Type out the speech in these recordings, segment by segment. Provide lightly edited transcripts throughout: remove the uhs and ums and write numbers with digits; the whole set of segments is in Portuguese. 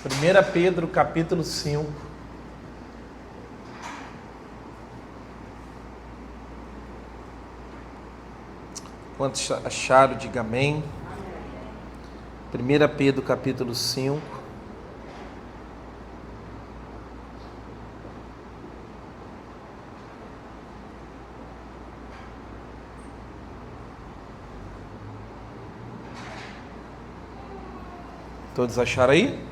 1 Pedro capítulo 5. Quantos acharam, diga amém. 1 Pedro capítulo 5. Todos acharam aí?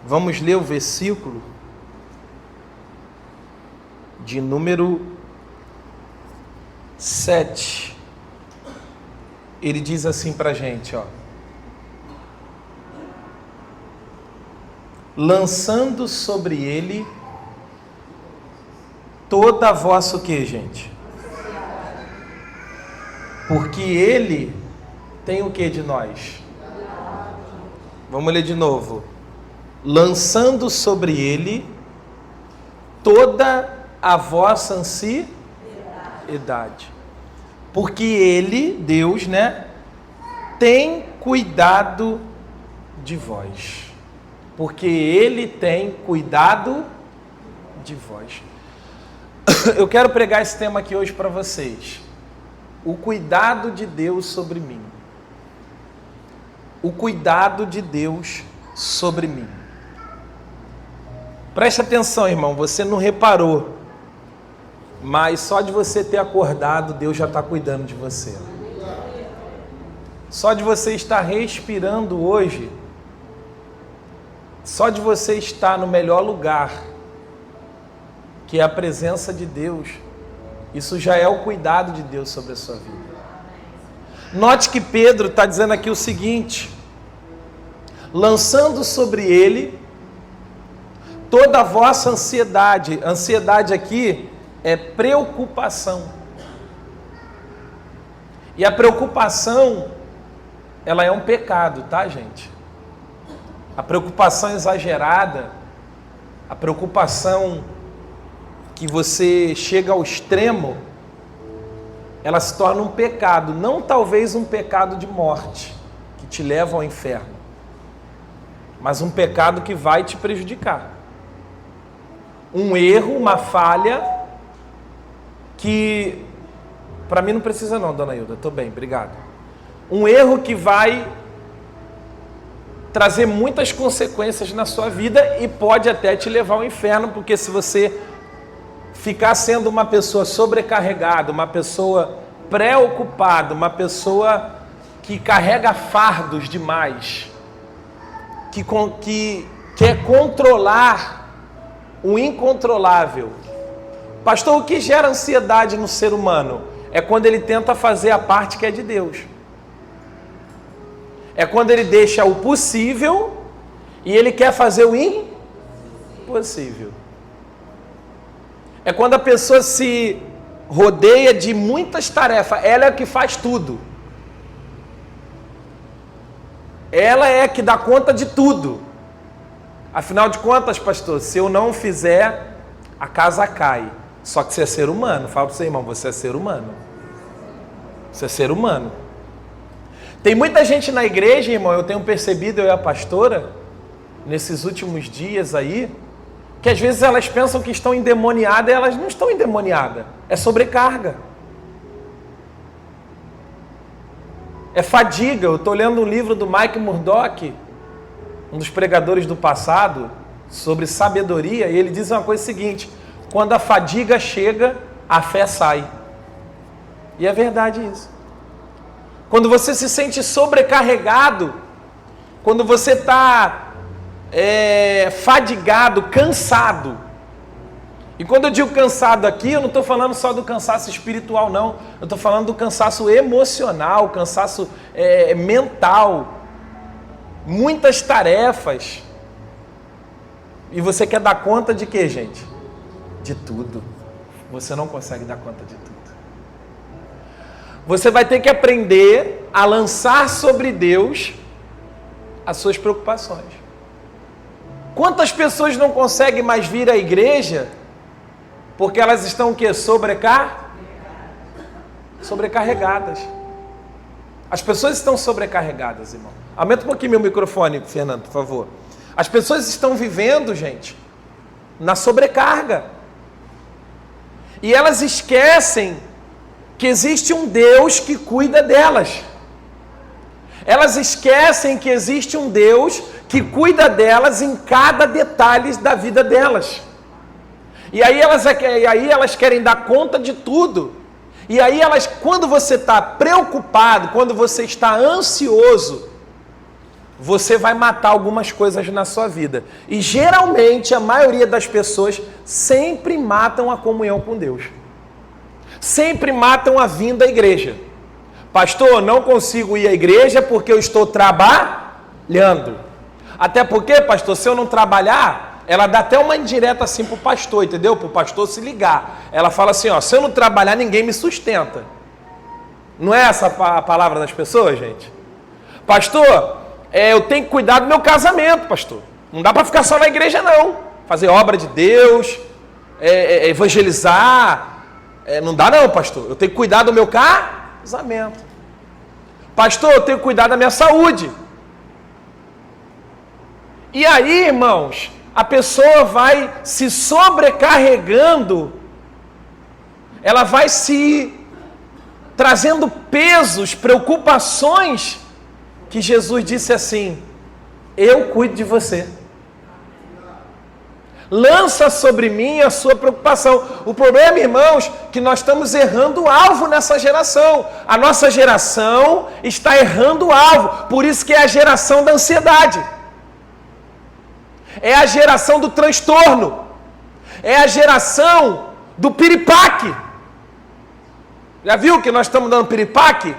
Vamos ler o versículo de número 7. Ele diz assim pra gente, ó: lançando sobre ele toda a vossa o que, gente? Porque ele tem o que de nós? Vamos ler de novo. Lançando sobre ele toda a vossa ansiedade. Porque ele, Deus, né, tem cuidado de vós. Porque ele tem cuidado de vós. Eu quero pregar esse tema aqui hoje para vocês. O cuidado de Deus sobre mim. O cuidado de Deus sobre mim. Preste atenção, irmão, você não reparou, mas só de você ter acordado, Deus já está cuidando de você. Só de você estar respirando hoje, só de você estar no melhor lugar, que é a presença de Deus, isso já é o cuidado de Deus sobre a sua vida. Note que Pedro está dizendo aqui o seguinte: lançando sobre ele toda a vossa ansiedade. Ansiedade aqui é preocupação. E a preocupação, ela é um pecado, tá, gente? A preocupação exagerada, a preocupação que você chega ao extremo, ela se torna um pecado. Não talvez um pecado de morte, que te leva ao inferno, mas um pecado que vai te prejudicar. Um erro, uma falha, que para mim não precisa não, dona Hilda, estou bem, obrigado. Um erro que vai trazer muitas consequências na sua vida e pode até te levar ao inferno, porque se você ficar sendo uma pessoa sobrecarregada, uma pessoa preocupada, uma pessoa que carrega fardos demais, que quer controlar o incontrolável. Pastor, o que gera ansiedade no ser humano? É quando ele tenta fazer a parte que é de Deus. É quando ele deixa o possível e ele quer fazer o impossível. É quando a pessoa se rodeia de muitas tarefas. Ela é a que faz tudo. Ela é a que dá conta de tudo. Afinal de contas, pastor, se eu não fizer, a casa cai. Só que você é ser humano. Fala para você, irmão, você é ser humano. Você é ser humano. Tem muita gente na igreja, irmão, eu tenho percebido, eu e a pastora, nesses últimos dias aí, que às vezes elas pensam que estão endemoniadas e elas não estão endemoniadas. É sobrecarga. É fadiga. Eu estou lendo um livro do Mike Murdock, um dos pregadores do passado, sobre sabedoria, e ele diz uma coisa seguinte: quando a fadiga chega, a fé sai. E é verdade isso. Quando você se sente sobrecarregado, quando você está fadigado, cansado, e quando eu digo cansado aqui, eu não estou falando só do cansaço espiritual, não. Eu estou falando do cansaço emocional, cansaço mental. Muitas tarefas. E você quer dar conta de quê, gente? De tudo. Você não consegue dar conta de tudo. Você vai ter que aprender a lançar sobre Deus as suas preocupações. Quantas pessoas não conseguem mais vir à igreja porque elas estão o quê? Sobrecarregadas. As pessoas estão sobrecarregadas, irmão. Aumenta um pouquinho meu microfone, Fernando, por favor. As pessoas estão vivendo, gente, na sobrecarga. E elas esquecem que existe um Deus que cuida delas. Elas esquecem que existe um Deus que cuida delas em cada detalhe da vida delas. E aí elas querem dar conta de tudo. E aí quando você está preocupado, quando você está ansioso, você vai matar algumas coisas na sua vida. E geralmente a maioria das pessoas sempre matam a comunhão com Deus. Sempre matam a vinda à igreja. Pastor, não consigo ir à igreja porque eu estou trabalhando. Até porque, pastor, se eu não trabalhar, ela dá até uma indireta assim pro pastor, entendeu? Pro pastor se ligar. Ela fala assim, ó, se eu não trabalhar, ninguém me sustenta. Não é essa a palavra das pessoas, gente? Pastor, eu tenho que cuidar do meu casamento, pastor. Não dá para ficar só na igreja, não. Fazer obra de Deus, evangelizar. Não dá não, pastor. Eu tenho que cuidar do meu casamento. Pastor, eu tenho que cuidar da minha saúde. E aí, irmãos, a pessoa vai se sobrecarregando, ela vai se trazendo pesos, preocupações, que Jesus disse assim, eu cuido de você. Lança sobre mim a sua preocupação. O problema, irmãos, que nós estamos errando o alvo nessa geração. A nossa geração está errando o alvo. Por isso que é a geração da ansiedade. É a geração do transtorno. É a geração do piripaque. Já viu que nós estamos dando piripaque?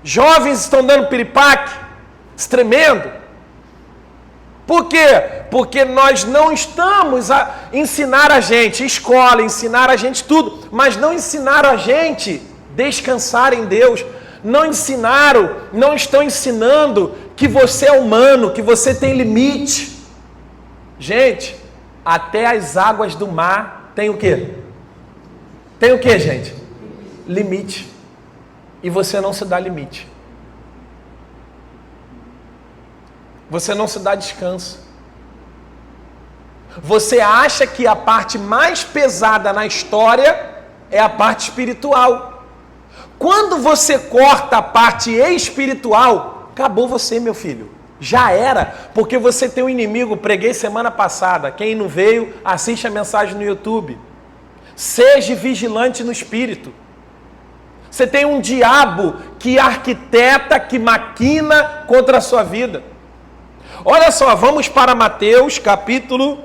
Jovens estão dando piripaque. Tremendo. Por quê? Porque nós não estamos a ensinar a gente, escola, ensinar a gente tudo, mas não ensinaram a gente descansar em Deus, não estão ensinando que você é humano, que você tem limite. Gente, até as águas do mar tem o quê? Tem o quê, gente? Limite. E você não se dá limite. Você não se dá descanso. Você acha que a parte mais pesada na história é a parte espiritual. Quando você corta a parte espiritual, acabou você, meu filho. Já era, porque você tem um inimigo. Preguei semana passada. Quem não veio, assiste a mensagem no YouTube. Seja vigilante no espírito. Você tem um diabo que arquiteta, que maquina contra a sua vida. Olha só, vamos para Mateus, capítulo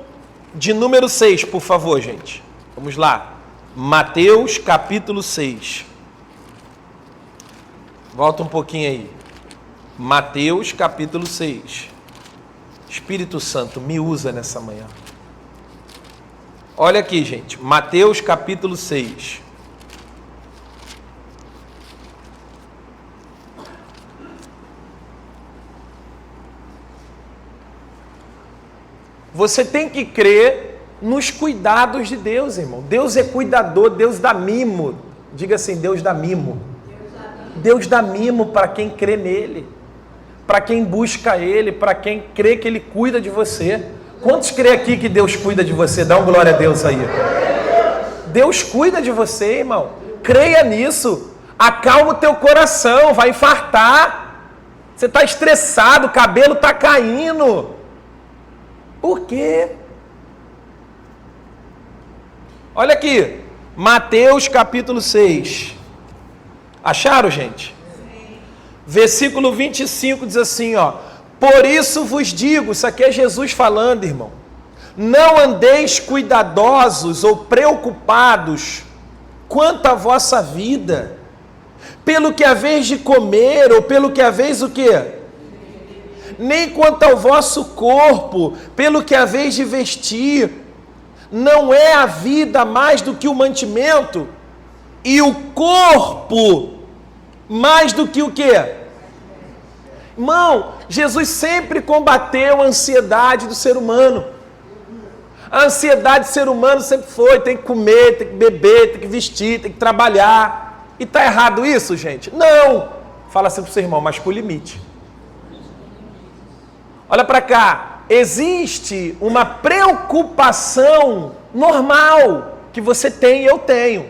de número 6, por favor, gente. Vamos lá. Mateus, capítulo 6. Volta um pouquinho aí. Mateus, capítulo 6. Espírito Santo, me usa nessa manhã. Olha aqui, gente. Mateus, capítulo 6. Você tem que crer nos cuidados de Deus, irmão. Deus é cuidador, Deus dá mimo. Diga assim, Deus dá mimo. Deus dá mimo para quem crê nele, para quem busca ele, para quem crê que ele cuida de você. Quantos crê aqui que Deus cuida de você? Dá um glória a Deus aí. Deus cuida de você, irmão. Creia nisso. Acalma o teu coração, vai infartar. Você está estressado, o cabelo está caindo. Por quê? Olha aqui, Mateus capítulo 6. Acharam, gente? Sim. Versículo 25 diz assim, ó. Por isso vos digo, isso aqui é Jesus falando, irmão. Não andeis cuidadosos ou preocupados quanto à vossa vida, pelo que haveis de comer ou pelo que haveis o quê? Nem quanto ao vosso corpo, pelo que haveis de vestir. Não é a vida mais do que o mantimento, e o corpo mais do que o quê? Irmão, Jesus sempre combateu a ansiedade do ser humano. A ansiedade do ser humano sempre foi, tem que comer, tem que beber, tem que vestir, tem que trabalhar. E está errado isso, gente? Não! Fala assim pro seu irmão, mas com limite. Olha para cá, existe uma preocupação normal que você tem e eu tenho,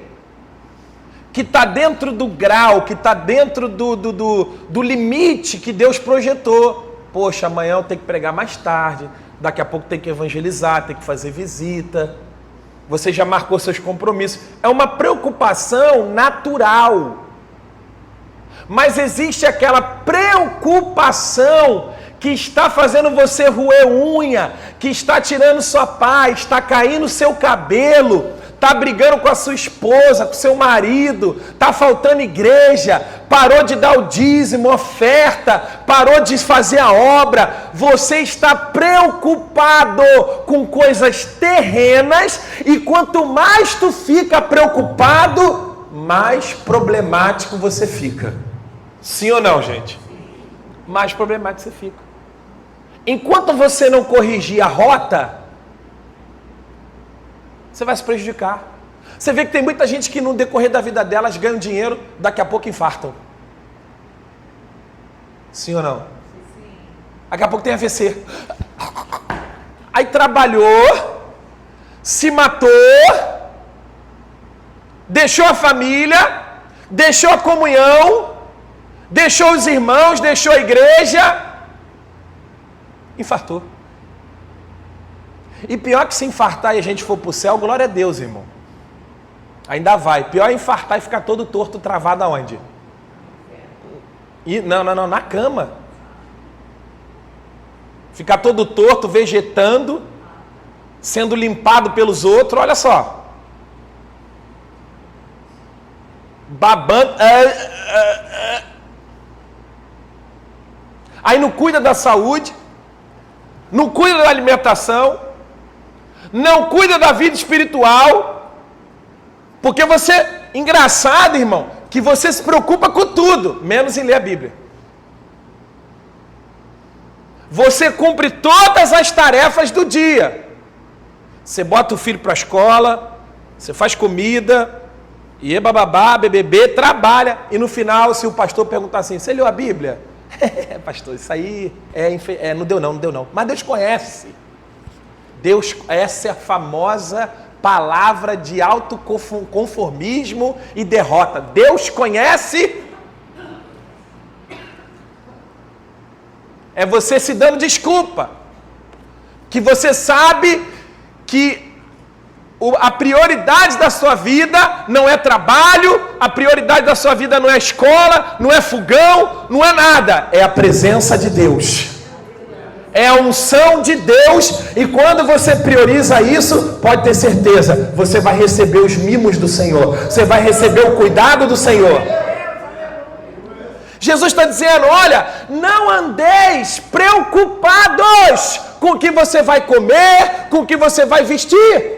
que está dentro do grau, que está dentro do limite que Deus projetou. Poxa, amanhã eu tenho que pregar mais tarde, daqui a pouco tem que evangelizar, tem que fazer visita. Você já marcou seus compromissos. É uma preocupação natural. Mas existe aquela preocupação que está fazendo você roer unha, que está tirando sua paz, está caindo seu cabelo, está brigando com a sua esposa, com seu marido, está faltando igreja, parou de dar o dízimo, oferta, parou de fazer a obra. Você está preocupado com coisas terrenas e quanto mais tu fica preocupado, mais problemático você fica. Sim ou não, gente? Mais problemático você fica. Enquanto você não corrigir a rota, você vai se prejudicar. Você vê que tem muita gente que no decorrer da vida delas ganham dinheiro, daqui a pouco infartam. Sim ou não? Sim. Daqui a pouco tem AVC. Aí trabalhou, se matou, deixou a família, deixou a comunhão, deixou os irmãos, deixou a igreja, infartou. E pior que se infartar e a gente for para o céu, glória a Deus, irmão. Ainda vai. Pior é infartar e ficar todo torto, travado aonde? Não, na cama. Ficar todo torto, vegetando, sendo limpado pelos outros, olha só. Babando. Aí não cuida da saúde, não cuida da alimentação, não cuida da vida espiritual, porque você, engraçado, irmão, que você se preocupa com tudo, menos em ler a Bíblia. Você cumpre todas as tarefas do dia. Você bota o filho para a escola, você faz comida, e bababá, BBB, trabalha, e no final, se o pastor perguntar assim, você leu a Bíblia? Pastor, isso aí não deu não. Mas Deus conhece. Deus, essa é a famosa palavra de autoconformismo e derrota. Deus conhece. É você se dando desculpa. Que você sabe que a prioridade da sua vida não é trabalho, a prioridade da sua vida não é escola, não é fogão, não é nada. É a presença de Deus. É a unção de Deus. E quando você prioriza isso, pode ter certeza, você vai receber os mimos do Senhor. Você vai receber o cuidado do Senhor. Jesus está dizendo, olha, não andeis preocupados com o que você vai comer, com o que você vai vestir.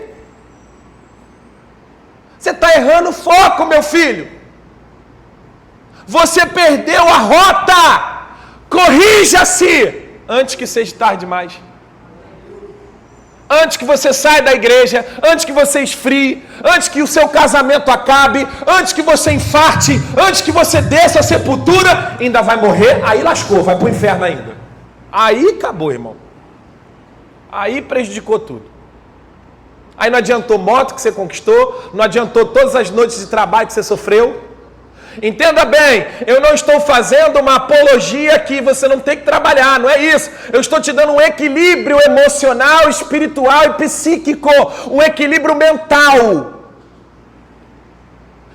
Você está errando o foco, meu filho. Você perdeu a rota. Corrija-se antes que seja tarde demais. Antes que você saia da igreja, antes que você esfrie, antes que o seu casamento acabe, antes que você infarte, antes que você desça a sepultura, ainda vai morrer, aí lascou, vai para o inferno ainda. Aí acabou, irmão. Aí prejudicou tudo. Aí não adiantou moto que você conquistou, não adiantou todas as noites de trabalho que você sofreu. Entenda bem, eu não estou fazendo uma apologia que você não tem que trabalhar, não é isso. Eu estou te dando um equilíbrio emocional, espiritual e psíquico, um equilíbrio mental.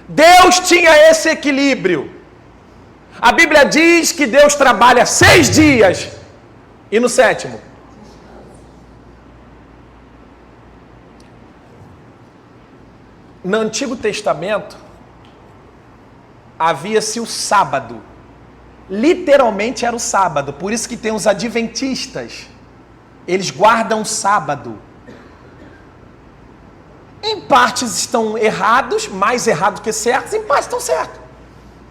Deus tinha esse equilíbrio. A Bíblia diz que Deus trabalha 6 dias e no 7º. No Antigo Testamento, havia-se o sábado. Literalmente era o sábado. Por isso que tem os adventistas. Eles guardam o sábado. Em partes estão errados, mais errados que certos, em partes estão certos.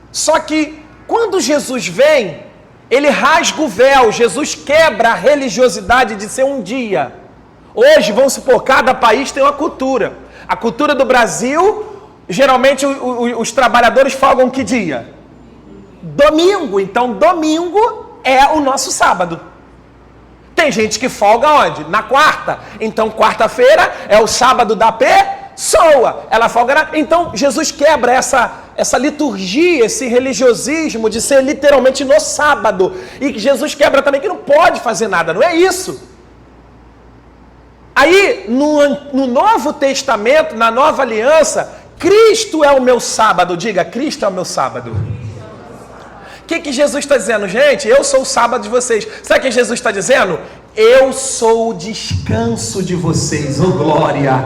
Só que, quando Jesus vem, ele rasga o véu. Jesus quebra a religiosidade de ser um dia. Hoje, vamos supor, cada país tem uma cultura. A cultura do Brasil, geralmente os trabalhadores folgam que dia? domingo. Então, domingo é o nosso sábado. Tem gente que folga onde? Na quarta. Então, quarta-feira é o sábado da pessoa. Ela folga Então, Jesus quebra essa liturgia, esse religiosismo de ser literalmente no sábado. E Jesus quebra também que não pode fazer nada. Não é isso. Aí, no Novo Testamento, na Nova Aliança, Cristo é o meu sábado. Diga, Cristo é o meu sábado. O que Jesus está dizendo? Gente, eu sou o sábado de vocês. Sabe o que Jesus está dizendo? Eu sou o descanso de vocês, oh glória.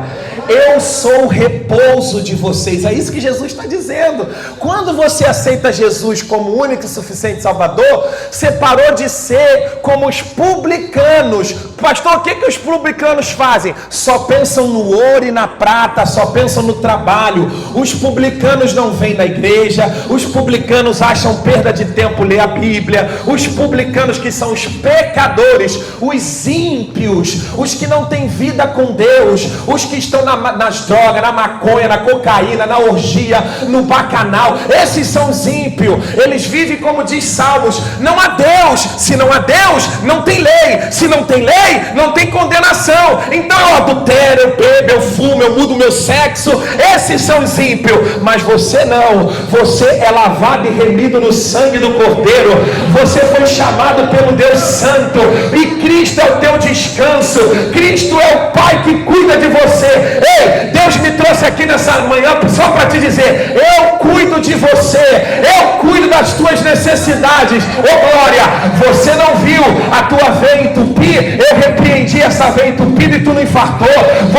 Eu sou o repouso de vocês. É isso que Jesus está dizendo. Quando você aceita Jesus como único e suficiente Salvador, você parou de ser como os publicanos. Pastor, o que os publicanos fazem? Só pensam no ouro e na prata, só pensam no trabalho. Os publicanos não vêm na igreja. Os publicanos acham perda de tempo ler a Bíblia. Os publicanos, que são os pecadores, os ímpios, os que não têm vida com Deus, os que estão nas drogas, na maconha, na cocaína, na orgia, no bacanal, esses são os ímpios. Eles vivem como diz Salmos: não há Deus. Se não há Deus, não tem lei. Se não tem lei, não tem condenação. Então eu adultero, eu bebo, eu fumo, eu mudo meu sexo. Esses são os ímpios. Mas você não. Você é lavado e remido no sangue do Cordeiro. Você foi chamado pelo Deus Santo, e Cristo é o teu descanso. Cristo é o Pai que cuida de você. Ei, Deus me trouxe aqui nessa manhã só para te dizer: eu cuido de você, eu cuido das tuas necessidades. Ô glória, você não viu a tua veia entupir? Eu repreendi essa veia entupida e tu não infartou.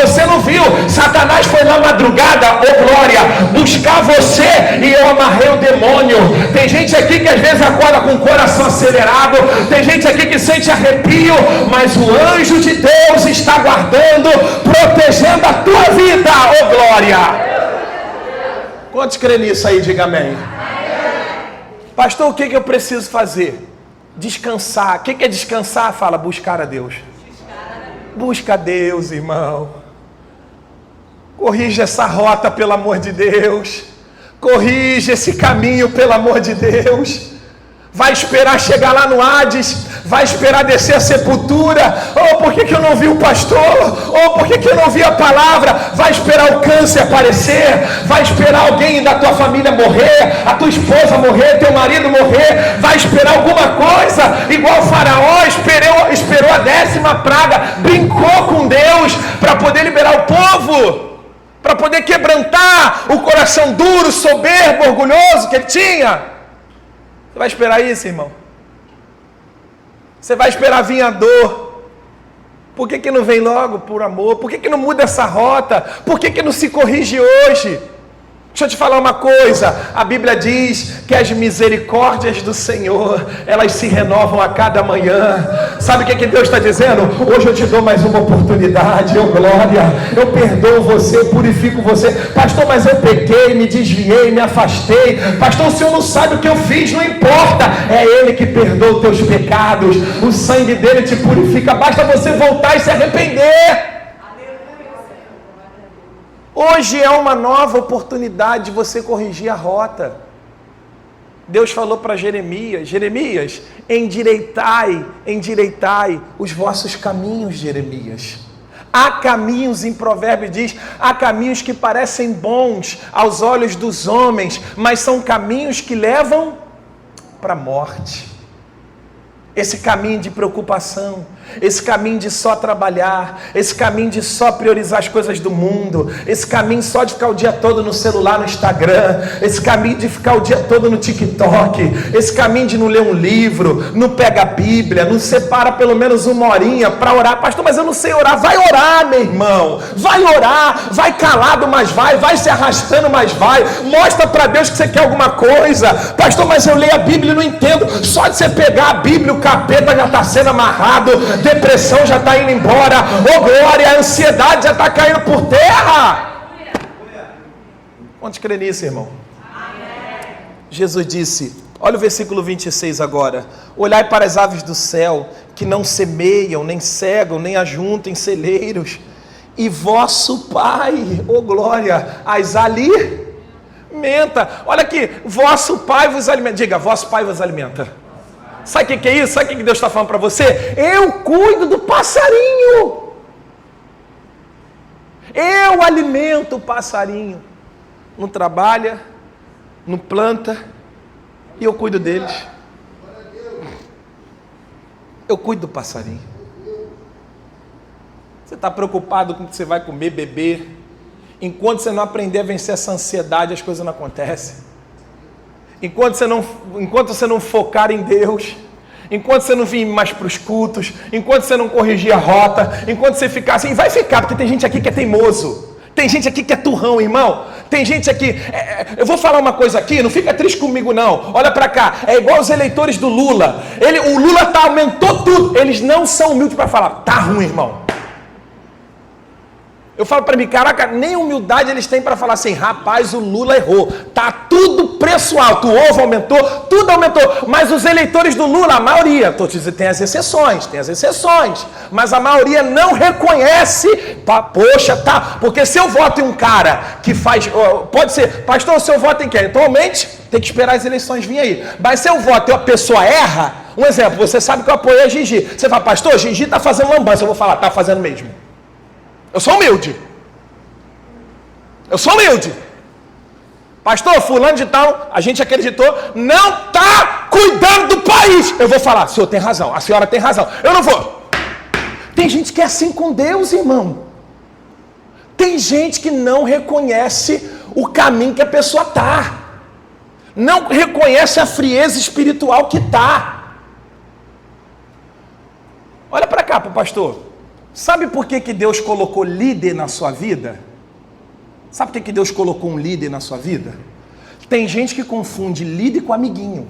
Você não viu? Satanás foi na madrugada, ô glória, buscar você e eu amarrei o demônio. Tem gente aqui que às vezes acorda com o coração acelerado, tem gente aqui que sente arrepio, mas o anjo de Deus está guardando, protegendo a tua vida, ô glória. Quantos creem nisso aí? Diga amém. Pastor, o que eu preciso fazer? Descansar. O que é descansar? Fala, buscar a Deus. Busca a Deus, irmão. Corrige essa rota, pelo amor de Deus. Corrige esse caminho, pelo amor de Deus. Vai esperar chegar lá no Hades? Vai esperar descer a sepultura? Oh, por que eu não vi o pastor? Oh, por que eu não vi a palavra? Vai esperar o câncer aparecer? Vai esperar alguém da tua família morrer? A tua esposa morrer? Teu marido morrer? Vai esperar alguma coisa? Igual o faraó esperou a 10ª praga, brincou com Deus para poder liberar o povo, para poder quebrantar o coração duro, soberbo, orgulhoso que ele tinha. Você vai esperar isso, irmão? Você vai esperar vir a dor? Por que não vem logo por amor? Por que não muda essa rota? Por que não se corrige hoje? Deixa eu te falar uma coisa, a Bíblia diz que as misericórdias do Senhor, elas se renovam a cada manhã. Sabe o que Deus está dizendo? Hoje eu te dou mais uma oportunidade, oh glória, eu perdoo você, eu purifico você. Pastor, mas eu pequei, me desviei, me afastei. Pastor, o Senhor não sabe o que eu fiz, não importa, é Ele que perdoa os teus pecados, o sangue dele te purifica, basta você voltar e se arrepender. Hoje é uma nova oportunidade de você corrigir a rota. Deus falou para Jeremias: Jeremias, endireitai os vossos caminhos, Jeremias. Há caminhos, em Provérbios diz, há caminhos que parecem bons aos olhos dos homens, mas são caminhos que levam para a morte. Esse caminho de preocupação, esse caminho de só trabalhar, esse caminho de só priorizar as coisas do mundo, esse caminho só de ficar o dia todo no celular, no Instagram, esse caminho de ficar o dia todo no TikTok, esse caminho de não ler um livro, não pega a Bíblia, não separa pelo menos uma horinha para orar. Pastor, mas eu não sei orar. Vai orar, meu irmão, vai orar, vai calado, mas vai se arrastando, mas vai, mostra para Deus que você quer alguma coisa. Pastor, mas eu leio a Bíblia e não entendo. Só de você pegar a Bíblia, o capeta já está sendo amarrado, depressão já está indo embora, oh glória, a ansiedade já está caindo por terra. Quantos creem nisso, irmão? Amém. Jesus disse, olha o versículo 26 agora: olhai para as aves do céu, que não semeiam, nem cegam, nem ajuntam em celeiros, e vosso Pai, oh glória, as ali Menta. Olha aqui, vosso pai vos alimenta. Diga, vosso pai vos alimenta. Sabe o que é isso? Sabe o que Deus está falando para você? Eu cuido do passarinho. Eu alimento o passarinho. Não trabalha, não planta, e eu cuido deles. Eu cuido do passarinho. Você está preocupado com o que você vai comer, beber. Enquanto você não aprender a vencer essa ansiedade, as coisas não acontecem. Enquanto você não focar em Deus, enquanto você não vir mais para os cultos, enquanto você não corrigir a rota, enquanto você ficar assim, vai ficar, porque tem gente aqui que é teimoso. Tem gente aqui que é turrão, irmão. Tem gente aqui... eu vou falar uma coisa aqui, não fica triste comigo não. Olha pra cá, é igual os eleitores do Lula. O Lula aumentou tudo. Eles não são humildes para falar. Tá ruim, irmão. Eu falo para mim, caraca, nem humildade eles têm para falar assim, rapaz, o Lula errou. Tá tudo preço alto, o ovo aumentou, tudo aumentou. Mas os eleitores do Lula, a maioria, tô te dizendo, tem as exceções. Mas a maioria não reconhece, poxa, tá, porque se eu voto em um cara que faz, pode ser, pastor, se eu voto em quem? Atualmente, tem que esperar as eleições vir aí. Mas se eu voto e a pessoa erra, um exemplo, você sabe que eu apoiei a Gigi. Você fala, pastor, Gigi tá fazendo lambança. Eu vou falar, tá fazendo mesmo. Eu sou humilde. Pastor, fulano de tal, a gente acreditou, não está cuidando do país. Eu vou falar, o senhor tem razão, a senhora tem razão. Eu não vou. Tem gente que é assim com Deus, irmão. Tem gente que não reconhece o caminho que a pessoa está. Não reconhece a frieza espiritual que está. Olha para cá, para o pastor. Sabe por que Deus colocou líder na sua vida? Sabe por que Deus colocou um líder na sua vida? Tem gente que confunde líder com amiguinho.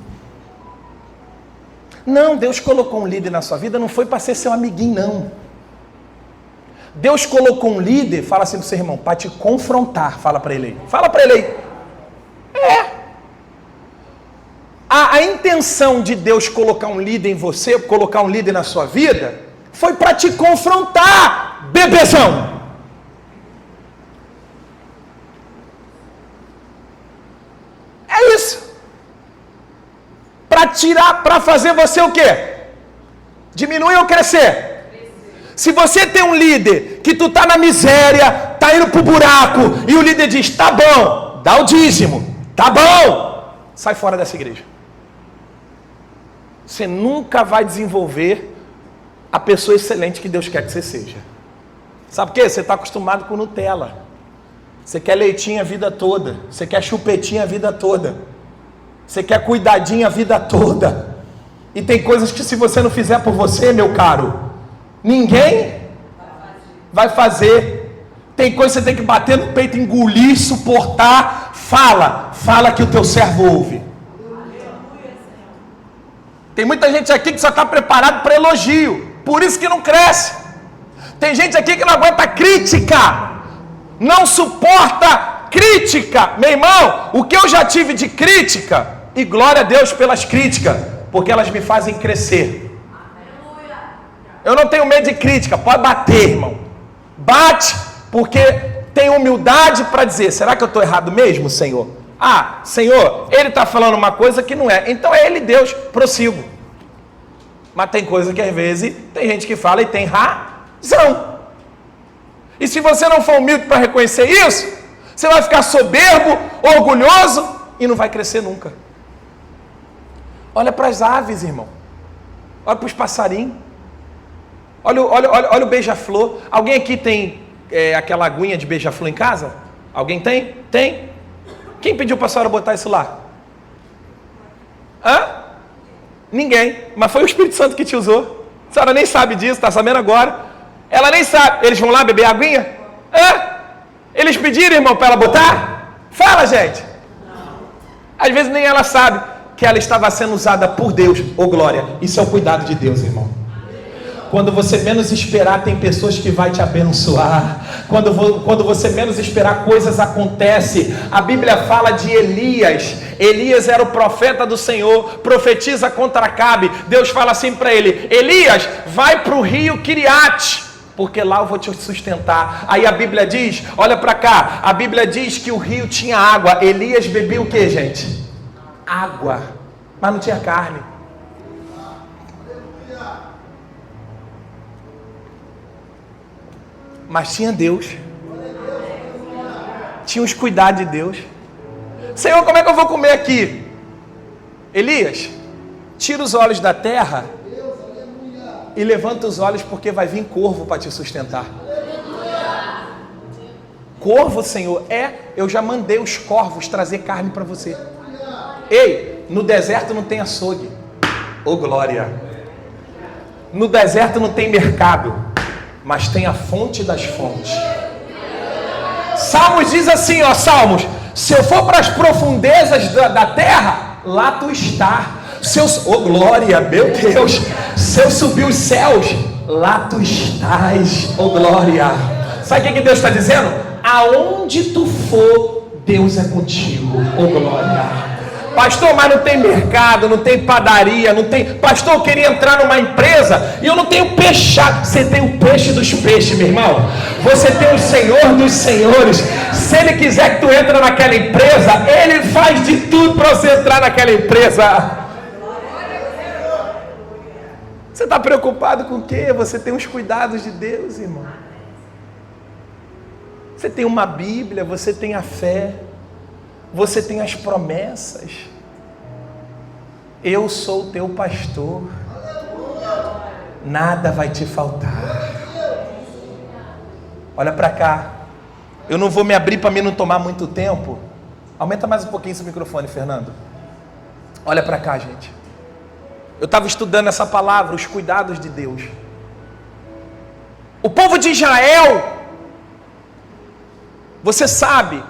Não, Deus colocou um líder na sua vida, não foi para ser seu amiguinho, não. Deus colocou um líder, fala assim para o seu irmão, para te confrontar, fala para ele aí. Fala para ele aí. A intenção de Deus colocar um líder em você, colocar um líder na sua vida, foi para te confrontar, bebezão. É isso. Para tirar, para fazer você o quê? Diminuir ou crescer? Se você tem um líder que tu tá na miséria, tá indo pro buraco, e o líder diz, tá bom, dá o dízimo, tá bom, sai fora dessa igreja. Você nunca vai desenvolver a pessoa excelente que Deus quer que você seja. Sabe por quê? Você está acostumado com Nutella. Você quer leitinho a vida toda. Você quer chupetinho a vida toda. Você quer cuidadinho a vida toda. E tem coisas que se você não fizer por você, meu caro, ninguém vai fazer. Tem coisas que você tem que bater no peito, engolir, suportar. Fala que o teu servo ouve. Tem muita gente aqui que só está preparado para elogio. Por isso que não cresce. Tem gente aqui que não aguenta crítica. Não suporta crítica. Meu irmão, o que eu já tive de crítica, e glória a Deus pelas críticas, porque elas me fazem crescer. Eu não tenho medo de crítica. Pode bater, irmão. Bate, porque tem humildade para dizer, será que eu estou errado mesmo, Senhor? Ah, Senhor, ele está falando uma coisa que não é. Então é ele Deus, prossigo. Mas tem coisa que às vezes tem gente que fala e tem razão. E se você não for humilde para reconhecer isso, você vai ficar soberbo, orgulhoso e não vai crescer nunca. Olha para as aves, irmão. Olha para os passarinhos. Olha o beija-flor. Alguém aqui tem aquela aguinha de beija-flor em casa? Alguém tem? Tem? Quem pediu para a senhora botar isso lá? Hã? Ninguém. Mas foi o Espírito Santo que te usou. A senhora nem sabe disso, está sabendo agora. Ela nem sabe. Eles vão lá beber aguinha? Hã? Eles pediram, irmão, para ela botar? Fala, gente. Às vezes nem ela sabe que ela estava sendo usada por Deus. Ô, glória. Isso é o cuidado de Deus, irmão. Quando você menos esperar, tem pessoas que vai te abençoar. Quando você menos esperar, coisas acontecem. A Bíblia fala de Elias. Elias era o profeta do Senhor, profetiza contra Acabe. Deus fala assim para ele, Elias, vai para o rio Quiriate. porque lá eu vou te sustentar. Aí a Bíblia diz, olha para cá, a Bíblia diz que o rio tinha água. Elias bebia o que, gente? Água, mas não tinha carne. Mas tinha Deus. Tinha os cuidados de Deus. Senhor, como é que eu vou comer aqui? Elias, tira os olhos da terra e levanta os olhos, porque vai vir corvo para te sustentar. Corvo, Senhor, eu já mandei os corvos trazer carne para você. Ei, no deserto não tem açougue. Ô glória! No deserto não tem mercado, mas tem a fonte das fontes. Salmos diz assim, ó, Salmos: se eu for para as profundezas da terra, lá tu está. Ô glória, meu Deus! Se eu subir os céus, lá tu estás, ô glória! Sabe o que Deus está dizendo? Aonde tu for, Deus é contigo, ô glória! Pastor, mas não tem mercado, não tem padaria, não tem... Pastor, eu queria entrar numa empresa e eu não tenho peixe. Você tem o peixe dos peixes, meu irmão. Você tem o Senhor dos senhores. Se Ele quiser que tu entre naquela empresa, Ele faz de tudo para você entrar naquela empresa. Você está preocupado com o quê? Você tem os cuidados de Deus, irmão. Você tem uma Bíblia, você tem a fé. Você tem as promessas. Eu sou o teu pastor. Nada vai te faltar. Olha para cá. Eu não vou me abrir para mim não tomar muito tempo. Aumenta mais um pouquinho esse microfone, Fernando. Olha para cá, gente. Eu estava estudando essa palavra, os cuidados de Deus. O povo de Israel, você sabe,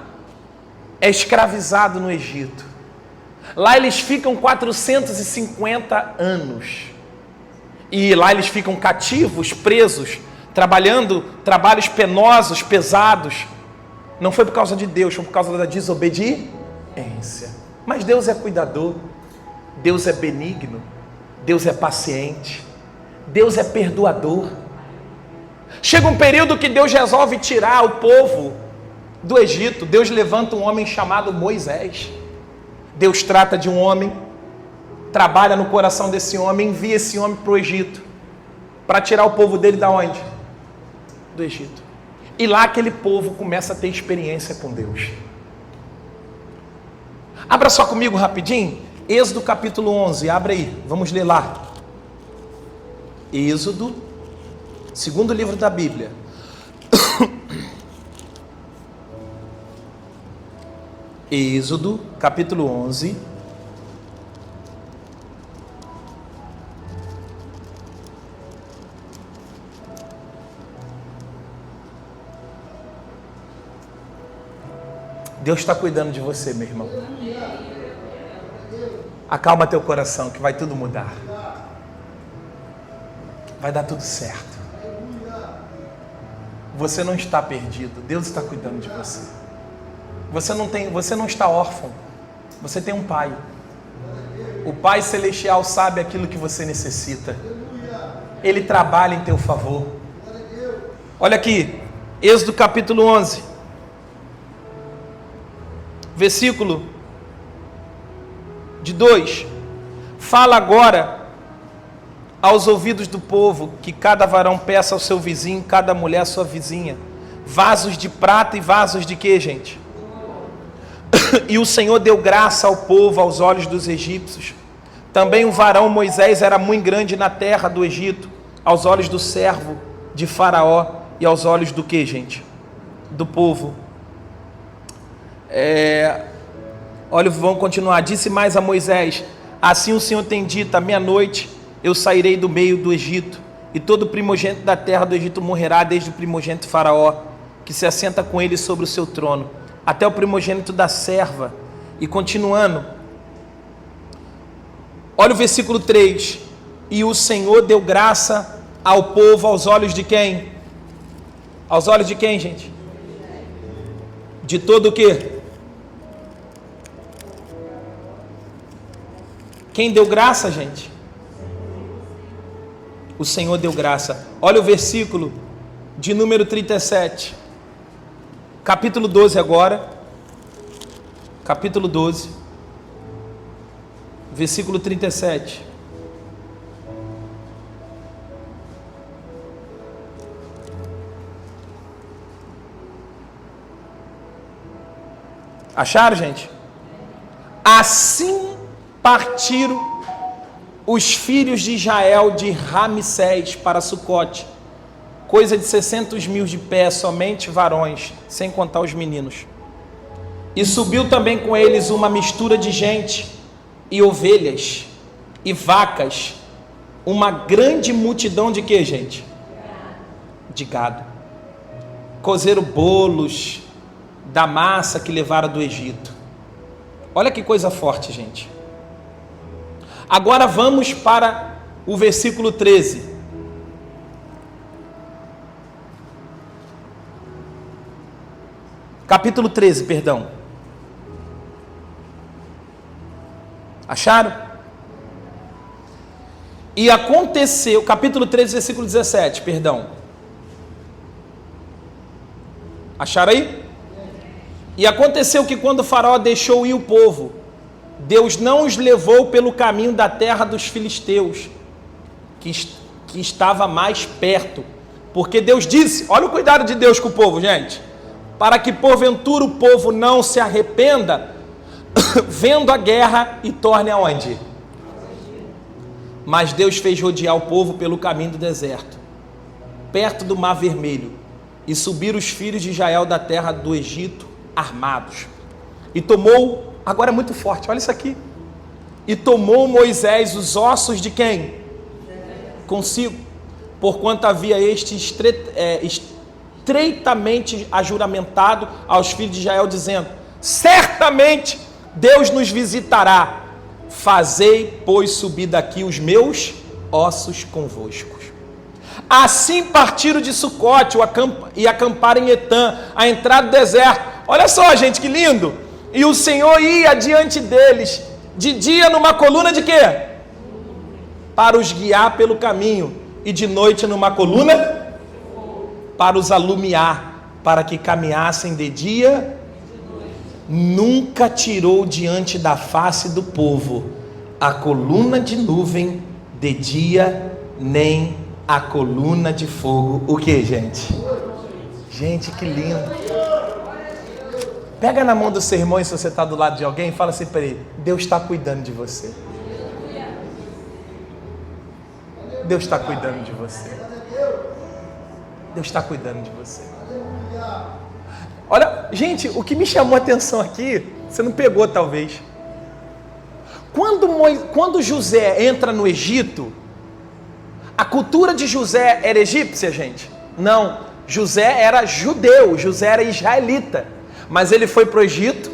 é escravizado no Egito. Lá eles ficam 450 anos. E lá eles ficam cativos, presos, trabalhando trabalhos penosos, pesados. Não foi por causa de Deus, foi por causa da desobediência. Mas Deus é cuidador, Deus é benigno, Deus é paciente, Deus é perdoador. Chega um período que Deus resolve tirar o povo do Egito. Deus levanta um homem chamado Moisés. Deus trata de um homem, trabalha no coração desse homem, envia esse homem para o Egito, para tirar o povo dele da onde? Do Egito. E lá aquele povo começa a ter experiência com Deus. Abra só comigo rapidinho, Êxodo capítulo 11, abre aí, vamos ler lá. Êxodo, segundo livro da Bíblia. Êxodo, capítulo 11. Deus está cuidando de você, meu irmão. Acalma teu coração, que vai tudo mudar. Vai dar tudo certo. Você não está perdido. Deus está cuidando de você. Você não está órfão. Você tem um Pai. O Pai Celestial sabe aquilo que você necessita. Ele trabalha em teu favor. Olha aqui, Êxodo capítulo 11, versículo de 2. Fala agora aos ouvidos do povo, que cada varão peça ao seu vizinho, cada mulher à sua vizinha, vasos de prata e vasos de quê, gente? E o Senhor deu graça ao povo aos olhos dos egípcios. Também o varão Moisés era muito grande na terra do Egito, aos olhos do servo de Faraó e aos olhos do que, gente? Do povo. Olha, vamos continuar. Disse mais a Moisés: assim o Senhor tem dito, à meia-noite eu sairei do meio do Egito, e todo primogênito da terra do Egito morrerá, desde o primogênito Faraó, que se assenta com ele sobre o seu trono, até o primogênito da serva. E continuando, olha o versículo 3. E o Senhor deu graça ao povo aos olhos de quem? Aos olhos de quem, gente? De todo o quê? Quem deu graça, gente? O Senhor deu graça. Olha o versículo de número 37. Capítulo 12 agora. Capítulo 12. Versículo 37. Acharam, gente? Assim partiram os filhos de Israel de Ramsés para Sucote, coisa de 600 mil de pé, somente varões, sem contar os meninos. E subiu também com eles uma mistura de gente, e ovelhas, e vacas, uma grande multidão de quê, gente? De gado. Cozeram bolos da massa que levaram do Egito. Olha que coisa forte, gente. Agora vamos para o versículo 13. Capítulo 13, perdão. Acharam? E aconteceu, capítulo 13, versículo 17, perdão. Acharam aí? E aconteceu que quando o faraó deixou ir o povo, Deus não os levou pelo caminho da terra dos filisteus, que estava mais perto. Porque Deus disse, olha o cuidado de Deus com o povo, gente. Para que porventura o povo não se arrependa, vendo a guerra e torne aonde? Mas Deus fez rodear o povo pelo caminho do deserto, perto do Mar Vermelho, e subiram os filhos de Israel da terra do Egito armados. E tomou, agora é muito forte, olha isso aqui. E tomou Moisés os ossos de quem? Consigo, porquanto havia este estreitamente ajuramentado aos filhos de Israel, dizendo: certamente Deus nos visitará, fazei, pois, subir daqui os meus ossos convosco. Assim partiram de Sucote e acamparam em Etã, a entrada do deserto. Olha só, gente, que lindo! E o Senhor ia adiante deles, de dia numa coluna de quê? Para os guiar pelo caminho, e de noite numa coluna para os alumiar, para que caminhassem de dia. Nunca tirou diante da face do povo a coluna de nuvem de dia, nem a coluna de fogo. O que, gente? Gente, que lindo! Pega na mão do seu irmão, se você está do lado de alguém, e fala assim para ele: Deus está cuidando de você. Deus está cuidando de você. Deus está cuidando de você. Olha, gente, o que me chamou a atenção aqui, você não pegou talvez. Quando José entra no Egito, a cultura de José era egípcia, gente? Não, José era judeu, José era israelita. Mas ele foi para o Egito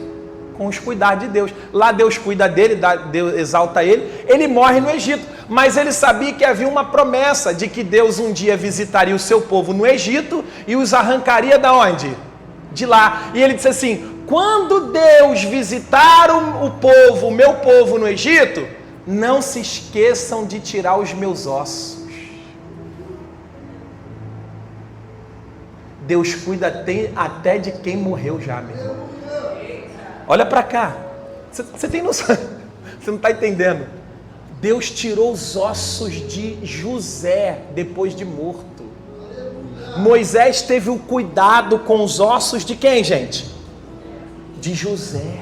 com os cuidados de Deus. Lá Deus cuida dele, Deus exalta ele. Ele morre no Egito. Mas ele sabia que havia uma promessa de que Deus um dia visitaria o seu povo no Egito e os arrancaria da onde? De lá. E ele disse assim: quando Deus visitar o povo, o meu povo no Egito, não se esqueçam de tirar os meus ossos. Deus cuida até de quem morreu já, meu irmão. Olha para cá. Você tem noção? Você não está entendendo. Deus tirou os ossos de José depois de morto. Moisés teve o cuidado com os ossos de quem, gente? De José.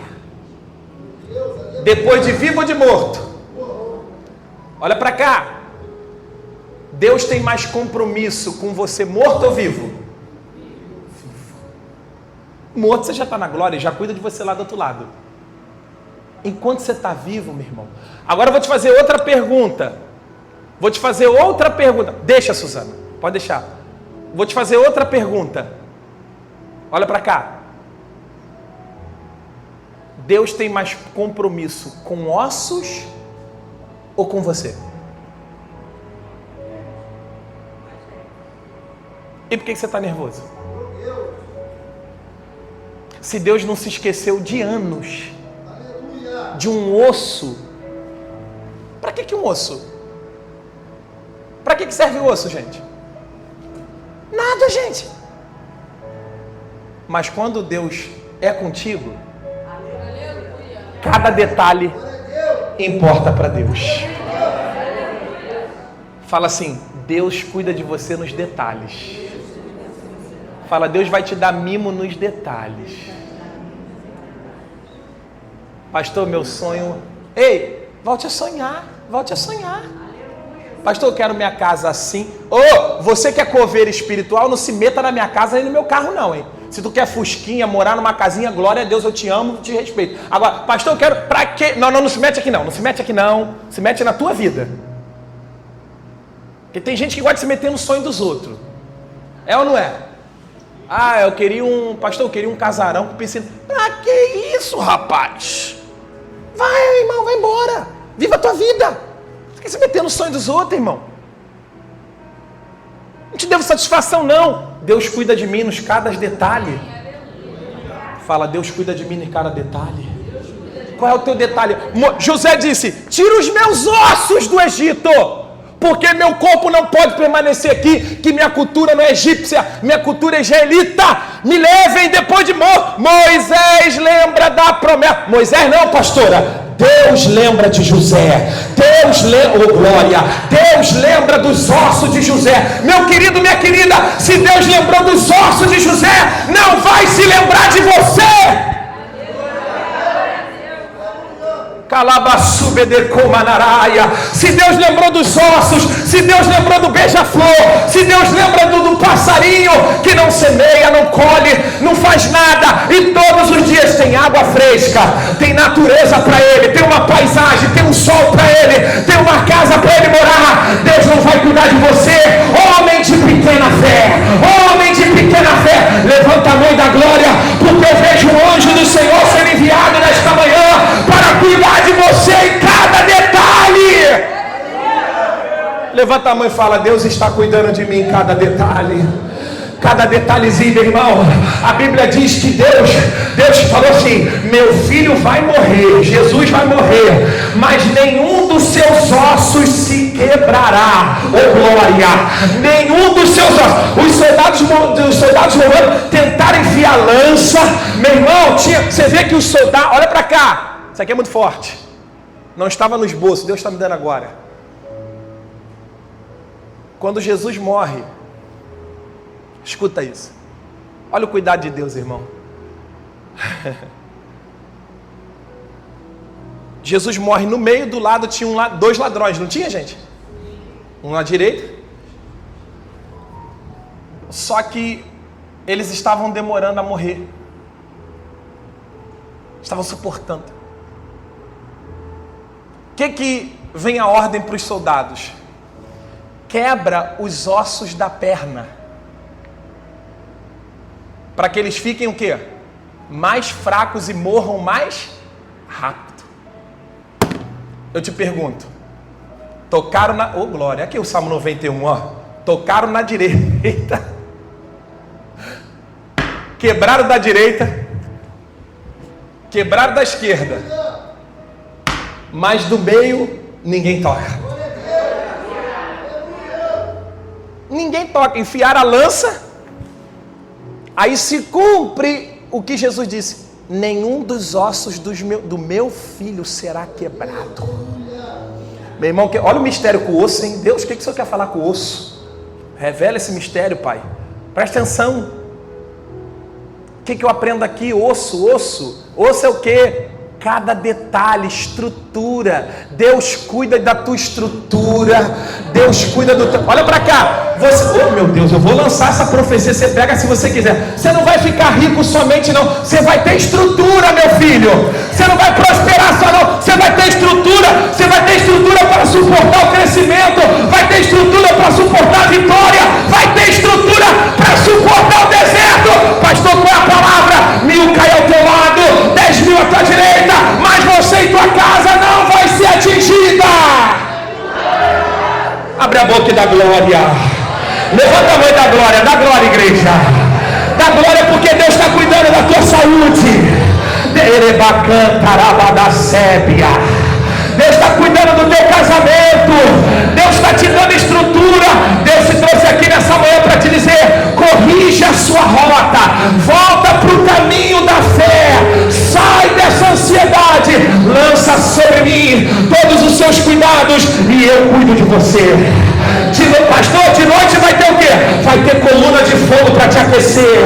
Depois de vivo ou de morto? Olha para cá. Deus tem mais compromisso com você morto ou vivo? Morto você já está na glória, já cuida de você lá do outro lado. Enquanto você está vivo, meu irmão. Agora eu vou te fazer outra pergunta. Deixa, Suzana, pode deixar. Vou te fazer outra pergunta. Olha para cá. Deus tem mais compromisso com ossos ou com você? E por que você está nervoso? Se Deus não se esqueceu de anos, de um osso. Para que um osso? Para que serve o osso, gente? Nada, gente. Mas quando Deus é contigo, cada detalhe importa para Deus. Fala assim, Deus cuida de você nos detalhes. Fala, Deus vai te dar mimo nos detalhes. Pastor, meu sonho... Ei, volte a sonhar, volte a sonhar. Pastor, eu quero minha casa assim. Ô, você que é coveiro espiritual, não se meta na minha casa nem no meu carro não, hein? Se tu quer fusquinha, morar numa casinha, glória a Deus, eu te amo, te respeito. Agora, pastor, eu quero... Pra quê? Não se mete aqui não, não se mete aqui não. Se mete na tua vida. Porque tem gente que gosta de se meter no sonho dos outros. É ou não é? Ah, eu queria um casarão com piscina. Pra que isso, rapaz? Vai, irmão, vai embora. Viva a tua vida. Você quer se meter no sonho dos outros, irmão? Não te devo satisfação, não. Deus cuida de mim nos cada detalhe. Fala, Deus cuida de mim em cada detalhe. Qual é o teu detalhe? José disse, tira os meus ossos do Egito. Porque meu corpo não pode permanecer aqui, que minha cultura não é egípcia, minha cultura é israelita. Me levem depois de morto. Moisés lembra da promessa. Moisés não, pastora. Deus lembra de José. Deus lembra, oh glória. Deus lembra dos ossos de José. Meu querido, minha querida, se Deus lembrou dos ossos de José, não vai se lembrar de você. Se Deus lembrou dos ossos, se Deus lembrou do beija-flor, se Deus lembra do passarinho que não semeia, não colhe, não faz nada e todos os dias tem água fresca, tem natureza para ele, tem uma paisagem, tem um sol para ele, tem uma casa para ele morar. Deus não vai cuidar de você? Homem de pequena fé, homem de pequena fé, levanta a mão da glória, porque eu vejo um anjo do Senhor ser enviado nesta manhã para cuidar de você em cada detalhe. Levanta a mão e fala, Deus está cuidando de mim em cada detalhe. Cada detalhezinho, meu irmão. A Bíblia diz que Deus falou assim, meu filho vai morrer, Jesus vai morrer, mas nenhum dos seus ossos se quebrará. Oh glória. Nenhum dos seus ossos. Os soldados romanos tentaram enfiar lança. Meu irmão, você vê que os soldados, olha para cá. Isso aqui é muito forte. Não estava no esboço, Deus está me dando agora. Quando Jesus morre, escuta isso. Olha o cuidado de Deus, irmão. Jesus morre, no meio do lado tinha dois ladrões, não tinha, gente? Um à direita. Só que eles estavam demorando a morrer. Estavam suportando. O que vem a ordem para os soldados? Quebra os ossos da perna. Para que eles fiquem o quê? Mais fracos e morram mais rápido. Eu te pergunto. Tocaram na... Oh, glória. Aqui o Salmo 91, ó. Tocaram na direita. Quebraram da direita. Quebraram da esquerda. Mas do meio, ninguém toca. Ninguém toca. Enfiaram a lança. Aí se cumpre o que Jesus disse. Nenhum dos ossos do meu filho será quebrado. Meu irmão, olha o mistério com o osso, hein? Deus, o que o Senhor quer falar com o osso? Revela esse mistério, Pai. Presta atenção. O que eu aprendo aqui? Osso é o quê? Cada detalhe, estrutura. Deus cuida da tua estrutura. Deus cuida do teu... Olha para cá. Oh meu Deus, eu vou lançar essa profecia. Você pega se você quiser. Você não vai ficar rico somente não. Você vai ter estrutura, meu filho. Você não vai prosperar só não. Você vai ter estrutura. Você vai ter estrutura para suportar o crescimento. Vai ter estrutura para suportar a vitória. Vai ter estrutura para suportar o deserto. Pastor, qual é a palavra? 1000 cai ao teu lado, 10.000 à tua direita, mas você e tua casa não vai ser atingida. Abre a boca e dá glória. Levanta a mão e dá glória, igreja. Dá glória porque Deus está cuidando da tua saúde. Deus está cuidando cuidando do teu casamento. Deus está te dando estrutura. Deus te trouxe aqui nessa manhã para te dizer: corrija a sua rota, volta para o caminho da fé, sai dessa ansiedade, lança sobre mim todos os seus cuidados e eu cuido de você. Pastor, de noite vai ter o quê? Vai ter coluna de fogo para te aquecer,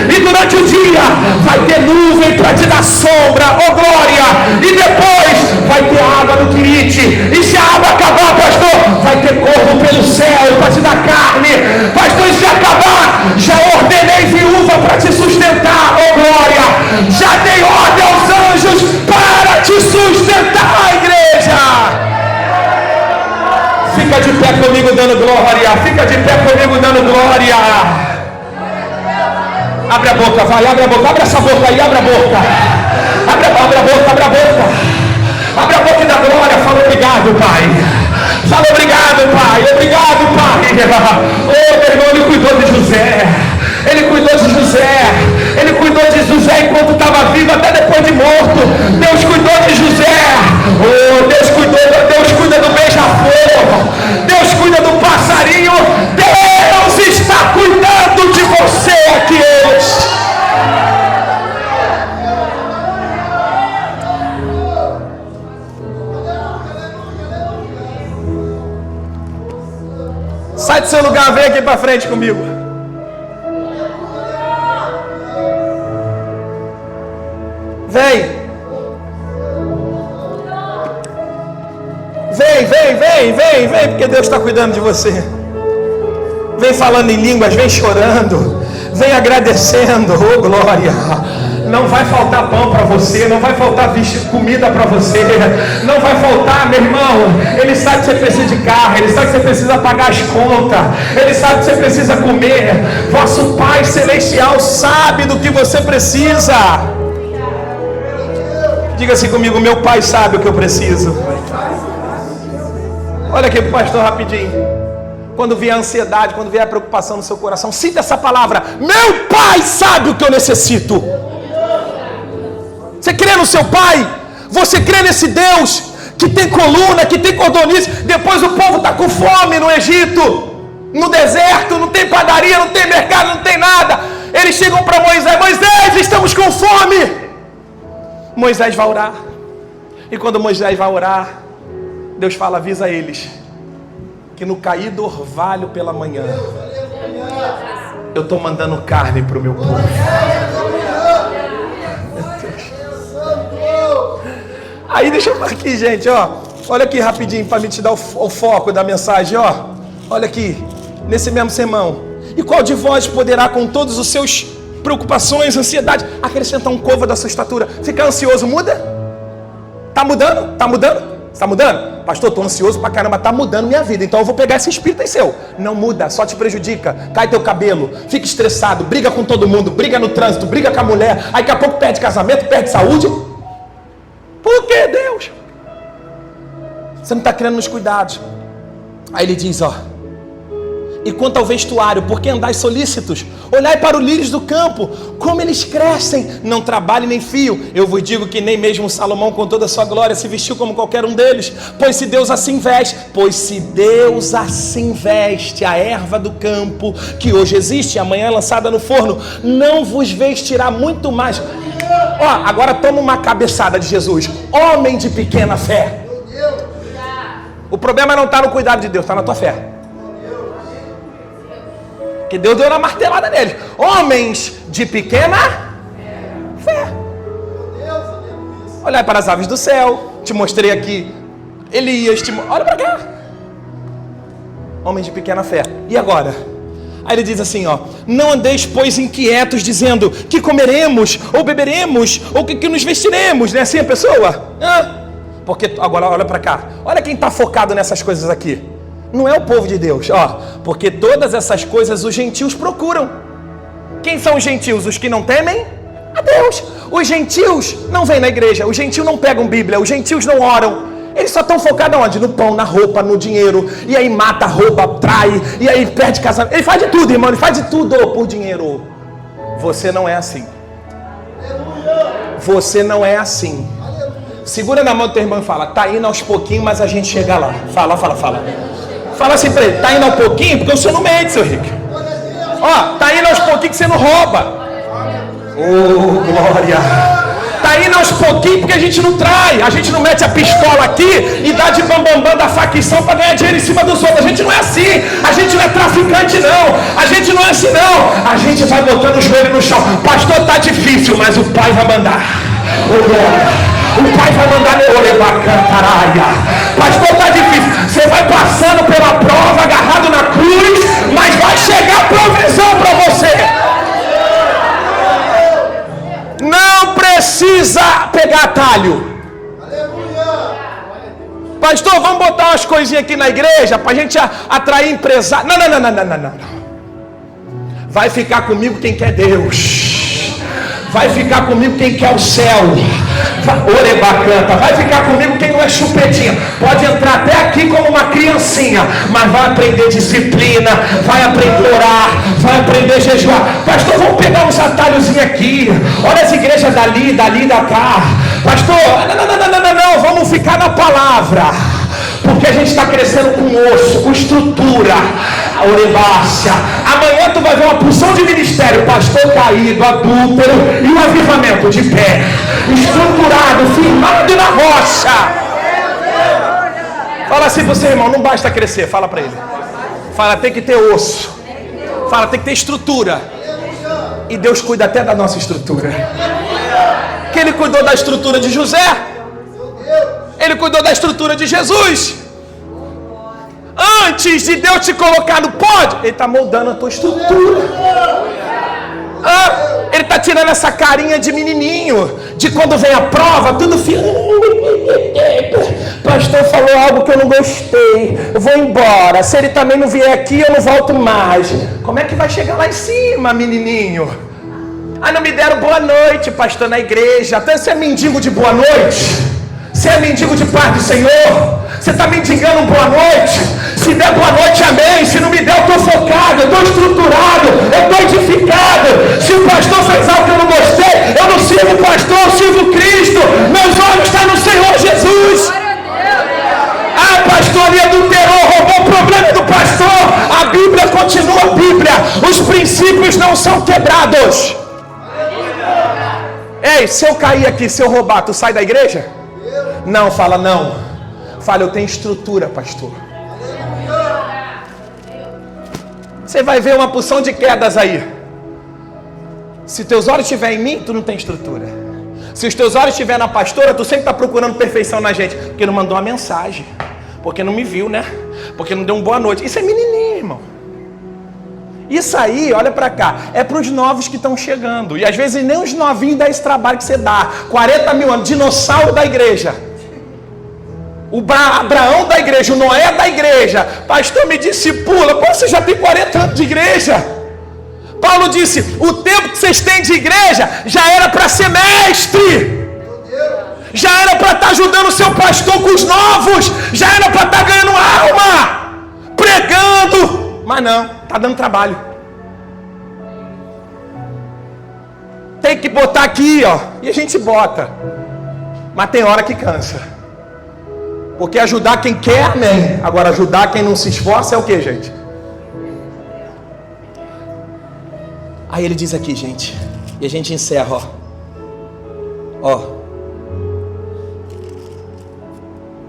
e durante o dia vai ter nuvem para te dar sombra, oh glória, e depois vai ter água no Quirite, e se a água acabar, pastor, vai ter corvo pelo céu para te dar carne, pastor, e se acabar, já ordenei viúva para te sustentar, oh glória, já dei ordem aos anjos para te sustentar, igreja. Fica de pé comigo dando glória. Fica de pé comigo dando glória. Abre a boca, vai, abre a boca. Abre essa boca aí, abre a boca. Abre a boca, abre a boca. Abre a boca e dá glória. Fala obrigado, Pai. Fala obrigado, Pai. Obrigado, Pai. Oh, meu irmão, ele cuidou de José. Ele cuidou de José. Ele cuidou de José enquanto estava vivo, até depois de morto. Deus cuidou de José. Oh, Deus cuida do beija-flor. Deus cuida do passarinho. Deus está cuidando de você aqui hoje. Sai do seu lugar, vem aqui para frente comigo. Vem, porque Deus está cuidando de você. Vem falando em línguas, vem chorando, vem agradecendo, oh glória. Não vai faltar pão para você, não vai faltar comida para você, não vai faltar, meu irmão. Ele sabe que você precisa de carro, ele sabe que você precisa pagar as contas, ele sabe que você precisa comer. Vosso Pai Celestial sabe do que você precisa. Diga assim comigo: meu Pai sabe o que eu preciso. Olha aqui pro pastor rapidinho. Quando vier a ansiedade, quando vier a preocupação no seu coração, sinta essa palavra: meu Pai sabe o que eu necessito. Você crê no seu Pai? Você crê nesse Deus que tem coluna, que tem cordonice? Depois o povo está com fome no Egito, no deserto, não tem padaria, não tem mercado, não tem nada. Eles chegam para Moisés: Moisés, estamos com fome. Moisés vai orar. E quando Moisés vai orar, Deus fala: avisa eles que no cair do orvalho pela manhã eu estou mandando carne para o meu povo. Aí deixa eu aqui, gente, ó. Olha aqui rapidinho para me te dar o foco da mensagem, ó. Olha aqui, nesse mesmo sermão: e qual de vós poderá, com todos os seus preocupações, ansiedade, acrescentar um côvado da sua estatura? Ficar ansioso muda? Tá mudando? Tá mudando? Está mudando? Pastor, estou ansioso pra caramba, está mudando minha vida, então eu vou pegar esse espírito aí seu. Não muda, só te prejudica. Cai teu cabelo, fica estressado, briga com todo mundo, briga no trânsito, briga com a mulher, aí daqui a pouco perde casamento, perde saúde. Por que, Deus? Você não está criando nos cuidados. Aí ele diz, ó: e quanto ao vestuário, por que andais solícitos? Olhai para os lírios do campo, como eles crescem, não trabalham nem fiam. Eu vos digo que nem mesmo Salomão, com toda a sua glória, se vestiu como qualquer um deles. Pois se Deus assim veste a erva do campo, que hoje existe e amanhã é lançada no forno, não vos vestirá muito mais. Ó, agora toma uma cabeçada de Jesus: homem de pequena fé. O problema não está no cuidado de Deus, está na tua fé. Que Deus deu uma martelada neles. Homens de pequena fé. Olhai para as aves do céu. Te mostrei aqui Elias, olha para cá. Homens de pequena fé. E agora? Aí ele diz assim, ó: não andeis, pois, inquietos, dizendo: que comeremos, ou beberemos, ou que nos vestiremos. Não é assim a pessoa? Porque, agora olha para cá. Olha quem está focado nessas coisas aqui. Não é o povo de Deus, ó. Porque todas essas coisas os gentios procuram. Quem são os gentios? Os que não temem a Deus. Os gentios não vêm na igreja. Os gentios não pegam Bíblia. Os gentios não oram. Eles só estão focados onde? No pão, na roupa, no dinheiro. E aí mata, rouba, trai. E aí perde casamento. Ele faz de tudo, irmão. Ele faz de tudo por dinheiro. Você não é assim. Você não é assim. Segura na mão do teu irmão e fala: tá indo aos pouquinhos, mas a gente chega lá. Fala. Fala assim pra ele: tá indo aos pouquinhos porque o senhor não mente, seu Rick. Ó, tá indo aos pouquinhos que você não rouba. Oh, glória. Tá indo aos pouquinhos porque a gente não trai. A gente não mete a pistola aqui e dá de bambambam da facção para ganhar dinheiro em cima dos outros. A gente não é assim. A gente não é traficante, não. A gente não é assim, não. A gente vai botando o joelho no chão. Pastor, tá difícil, mas o pai vai mandar. Oh, glória. O pai vai mandar meu caralho. Pastor, tá difícil. Você vai passando pela prova, agarrado na cruz, mas vai chegar a provisão para você. Não precisa pegar atalho. Pastor, vamos botar umas coisinhas aqui na igreja para a gente atrair empresário. Não. Vai ficar comigo quem quer Deus. Vai ficar comigo quem quer o céu. Orebacanta. Vai ficar comigo quem não é chupetinha. Pode entrar até aqui como uma criancinha, mas vai aprender disciplina, vai aprender a orar, vai aprender a jejuar. Pastor, vamos pegar uns atalhozinhos aqui. Olha as igrejas dali, da cá. Pastor, não, vamos ficar na palavra. Porque a gente está crescendo com osso, com estrutura. A orebácia. Amanhã tu vai ver uma porção de ministério. Pastor caído, adúltero e um avivamento de pé. Estruturado, firmado na rocha. Fala assim pro seu irmão: não basta crescer. Fala para ele. Fala: tem que ter osso. Fala: tem que ter estrutura. E Deus cuida até da nossa estrutura. Que Ele cuidou da estrutura de José. Ele cuidou da estrutura de Jesus. Antes de Deus te colocar no pódio, Ele está moldando a tua estrutura. Ele está tirando essa carinha de menininho, de quando vem a prova, tudo fica. Pastor falou algo que eu não gostei, eu vou embora. Se ele também não vier aqui, eu não volto mais. Como é que vai chegar lá em cima, menininho? Ah, não me deram boa noite, pastor, na igreja. Até você é mendigo de boa noite? Você é mendigo de paz do Senhor? Você está mendigando boa noite? Se der boa noite, amém. Se não me der, eu estou focado, eu estou estruturado, eu estou edificado. Se o pastor fez algo que eu não gostei, eu não sirvo o pastor, eu sirvo Cristo. Meus olhos estão no Senhor Jesus. Ah, pastor, ele adulterou, roubou. O problema é do pastor. A Bíblia continua a Bíblia. Os princípios não são quebrados. Ei, se eu cair aqui, se eu roubar, tu sai da igreja? Não, fala não. Fala: eu tenho estrutura, pastor. Você vai ver uma porção de quedas aí. Se teus olhos estiverem em mim, tu não tem estrutura. Se os teus olhos estiverem na pastora, tu sempre está procurando perfeição na gente. Porque não mandou uma mensagem. Porque não me viu, né? Porque não deu uma boa noite. Isso é menininho, irmão. Isso aí, olha pra cá, é para os novos que estão chegando. E às vezes nem os novinhos dão esse trabalho que você dá. 40 mil anos, dinossauro da igreja. O Abraão da igreja, o Noé da igreja. Pastor, me discipula. Pô, você já tem 40 anos de igreja. Paulo disse: o tempo que vocês têm de igreja já era para ser mestre. Já era para estar ajudando o seu pastor com os novos. Já era para estar ganhando alma, pregando. Mas não, está dando trabalho. Tem que botar aqui, ó. E a gente bota. Mas tem hora que cansa. Porque ajudar quem quer, amém. Agora ajudar quem não se esforça é o que, gente? Aí ele diz aqui, gente. E a gente encerra, ó.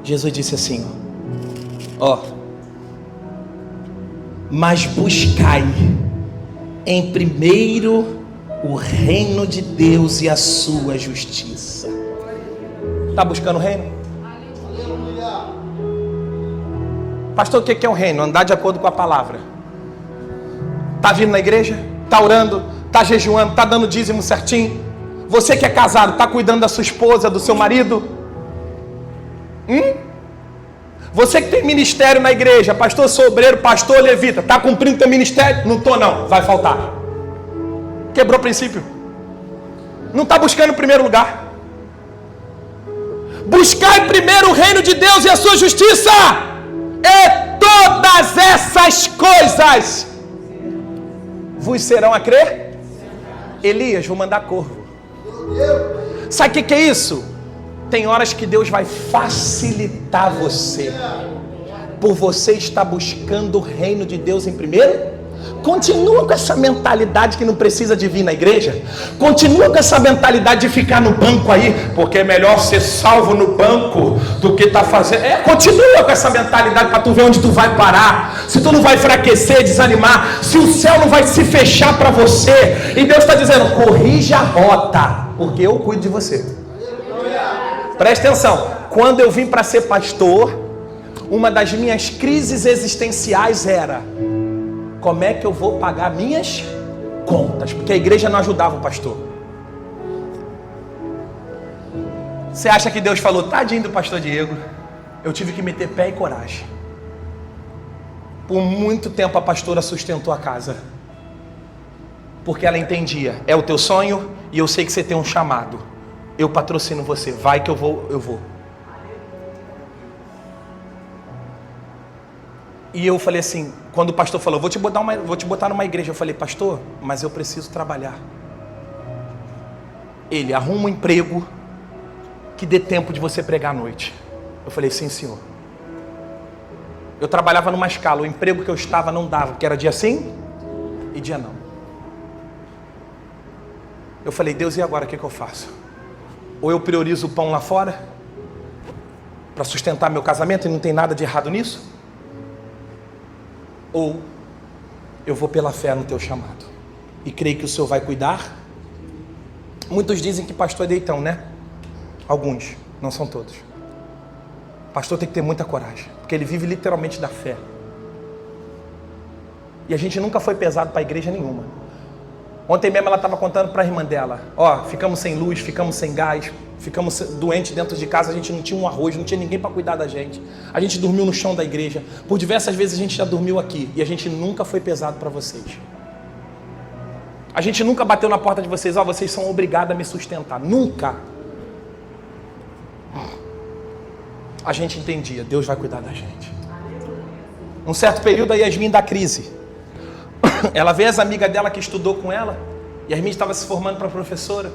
Jesus disse assim, ó. Mas buscai em primeiro o reino de Deus e a sua justiça. Está buscando o reino? Pastor, o que é o reino? Andar de acordo com a palavra. Está vindo na igreja? Está orando? Está jejuando? Está dando dízimo certinho? Você que é casado, está cuidando da sua esposa, do seu marido? Você que tem ministério na igreja, pastor, sou obreiro, pastor, levita, está cumprindo teu ministério? Não estou não, vai faltar. Quebrou o princípio. Não está buscando em primeiro lugar. Buscar primeiro o reino de Deus e a sua justiça. E todas essas coisas vos serão a crer? Elias, vou mandar corvo. Sabe o que é isso? Tem horas que Deus vai facilitar você, por você estar buscando o reino de Deus em primeiro. Continua com essa mentalidade que não precisa de vir na igreja. Continua com essa mentalidade de ficar no banco aí, porque é melhor ser salvo no banco do que tá fazendo. Continua com essa mentalidade para tu ver onde tu vai parar. Se tu não vai enfraquecer, desanimar, se o céu não vai se fechar para você. E Deus está dizendo: corrija a rota, porque eu cuido de você. Presta atenção. Quando eu vim para ser pastor, uma das minhas crises existenciais era: como é que eu vou pagar minhas contas? Porque a igreja não ajudava o pastor. Você acha que Deus falou: tadinho do pastor Diego? Eu tive que meter pé e coragem. Por muito tempo a pastora sustentou a casa, porque ela entendia: é o teu sonho e eu sei que você tem um chamado. Eu patrocino você, vai que eu vou. E eu falei assim, quando o pastor falou: vou te botar numa igreja. Eu falei: pastor, mas eu preciso trabalhar. Ele: arruma um emprego que dê tempo de você pregar à noite. Eu falei: sim, senhor. Eu trabalhava numa escala, o emprego que eu estava não dava, porque era dia sim e dia não. Eu falei: Deus, e agora o que eu faço? Ou eu priorizo o pão lá fora para sustentar meu casamento, e não tem nada de errado nisso, ou eu vou pela fé no teu chamado e creio que o Senhor vai cuidar. Muitos dizem que pastor é deitão, né? Alguns, não são todos. Pastor tem que ter muita coragem, porque ele vive literalmente da fé. E a gente nunca foi pesado para a igreja nenhuma. Ontem mesmo ela estava contando para a irmã dela: ficamos sem luz, ficamos sem gás, ficamos doentes dentro de casa, a gente não tinha um arroz, não tinha ninguém para cuidar da gente. A gente dormiu no chão da igreja. Por diversas vezes a gente já dormiu aqui, e a gente nunca foi pesado para vocês. A gente nunca bateu na porta de vocês: vocês são obrigados a me sustentar. Nunca. A gente entendia: Deus vai cuidar da gente. Um certo período a Yasmin da crise. Ela vê as amigas dela que estudou com ela. Yasmin estava se formando para professora.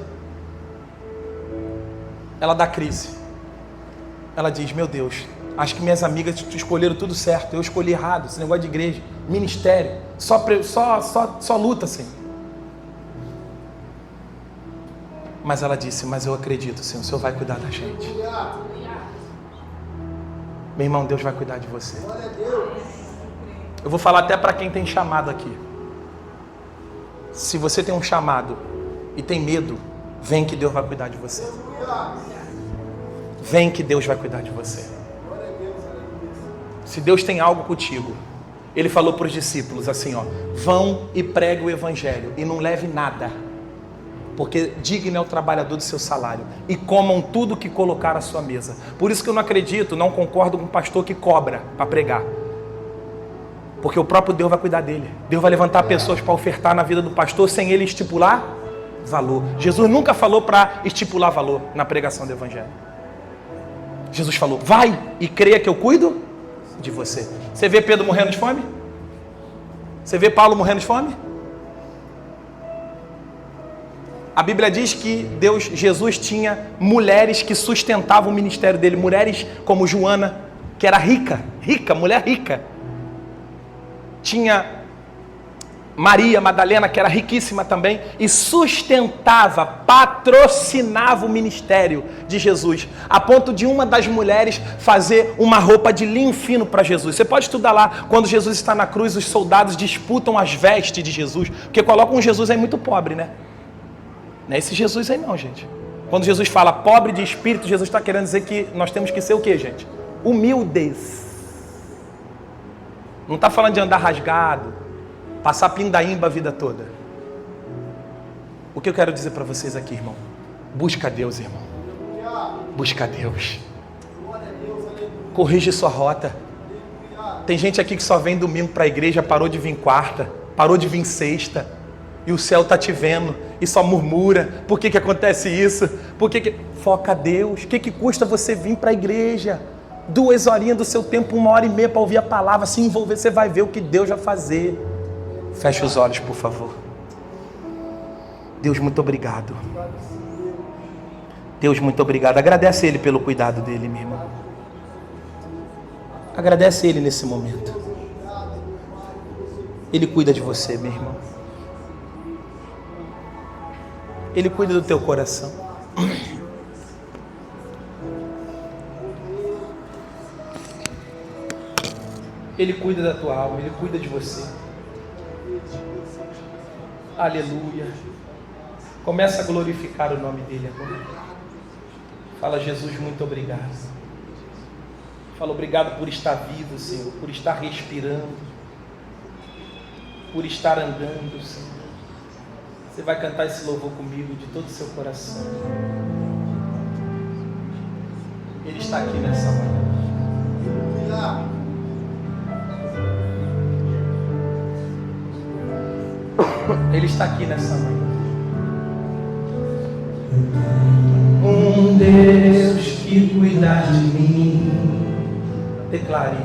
Ela dá crise. Ela diz: meu Deus, acho que minhas amigas escolheram tudo certo, eu escolhi errado. Esse negócio de igreja, ministério, só luta assim. Mas ela disse: mas eu acredito, Senhor, o Senhor vai cuidar da gente. Meu irmão, Deus vai cuidar de você. Eu vou falar até para quem tem chamado aqui. Se você tem um chamado e tem medo, vem que Deus vai cuidar de você. Vem que Deus vai cuidar de você. Se Deus tem algo contigo, Ele falou para os discípulos assim: vão e pregue o evangelho e não leve nada, porque digno é o trabalhador do seu salário, e comam tudo que colocar à sua mesa. Por isso que eu não acredito, não concordo com um pastor que cobra para pregar, porque o próprio Deus vai cuidar dele. Deus vai levantar pessoas para ofertar na vida do pastor sem ele estipular valor. Jesus nunca falou para estipular valor na pregação do evangelho. Jesus falou: vai e creia que eu cuido de você. Você vê Pedro morrendo de fome? Você vê Paulo morrendo de fome? A Bíblia diz que Jesus tinha mulheres que sustentavam o ministério dele. Mulheres como Joana, que era rica, mulher rica. Tinha Maria Madalena, que era riquíssima também, e sustentava, patrocinava o ministério de Jesus, a ponto de uma das mulheres fazer uma roupa de linho fino para Jesus. Você pode estudar lá, quando Jesus está na cruz, os soldados disputam as vestes de Jesus, porque colocam um Jesus aí muito pobre, né? Não é esse Jesus aí não, gente. Quando Jesus fala pobre de espírito, Jesus está querendo dizer que nós temos que ser o quê, gente? Humildes. Não está falando de andar rasgado, passar pindaímba a vida toda. O que eu quero dizer para vocês aqui, irmão? Busca Deus, irmão. Busca Deus. Corrige sua rota. Tem gente aqui que só vem domingo para a igreja, parou de vir quarta, parou de vir sexta, e o céu está te vendo e só murmura. Por que acontece isso? Foca Deus. O que custa você vir para a igreja? 2 horinhas do seu tempo, 1h30 para ouvir a palavra, se envolver, você vai ver o que Deus vai fazer. Feche os olhos, por favor. Deus, muito obrigado. Deus, muito obrigado. Agradece Ele pelo cuidado dele, meu irmão. Agradece Ele nesse momento. Ele cuida de você, meu irmão. Ele cuida do teu coração. Ele cuida da tua alma, Ele cuida de você. Aleluia. Começa a glorificar o nome dEle agora. Fala, Jesus, muito obrigado. Fala, obrigado por estar vivo, Senhor, por estar respirando, por estar andando, Senhor. Você vai cantar esse louvor comigo de todo o seu coração. Ele está aqui nessa manhã. Ele está aqui nessa manhã. Um Deus que cuida de mim. Declare.